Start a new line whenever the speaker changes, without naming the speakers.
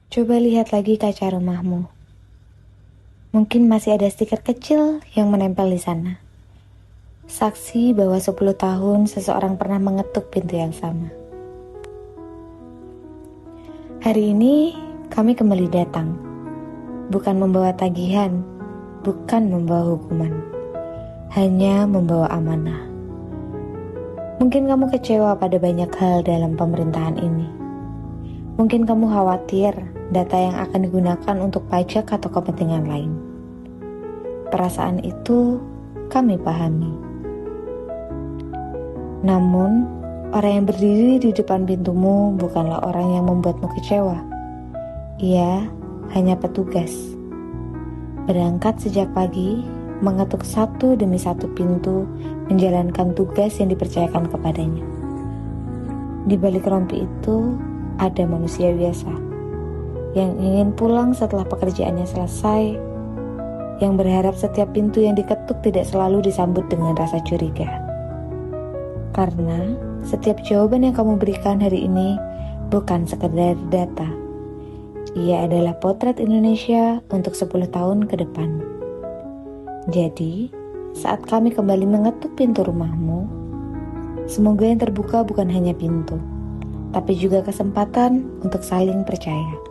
Coba lihat lagi kaca rumahmu. Mungkin masih ada stiker kecil yang menempel di sana. Saksi bahwa 10 tahun seseorang pernah mengetuk pintu yang sama. Hari ini kami kembali datang. Bukan membawa tagihan, bukan membawa hukuman. Hanya membawa amanah. Mungkin kamu kecewa pada banyak hal dalam pemerintahan ini. Mungkin kamu khawatir data yang akan digunakan untuk pajak atau kepentingan lain. Perasaan itu kami pahami. Namun, orang yang berdiri di depan pintumu bukanlah orang yang membuatmu kecewa. Ia hanya petugas. Berangkat sejak pagi, mengetuk satu demi satu pintu, menjalankan tugas yang dipercayakan kepadanya. Di balik rompi itu, ada manusia biasa yang ingin pulang setelah pekerjaannya selesai, yang berharap setiap pintu yang diketuk tidak selalu disambut dengan rasa curiga. Karena setiap jawaban yang kamu berikan hari ini bukan sekedar data. Ia adalah potret Indonesia untuk 10 tahun ke depan. Jadi, saat kami kembali mengetuk pintu rumahmu, semoga yang terbuka bukan hanya pintu, tapi juga kesempatan untuk saling percaya.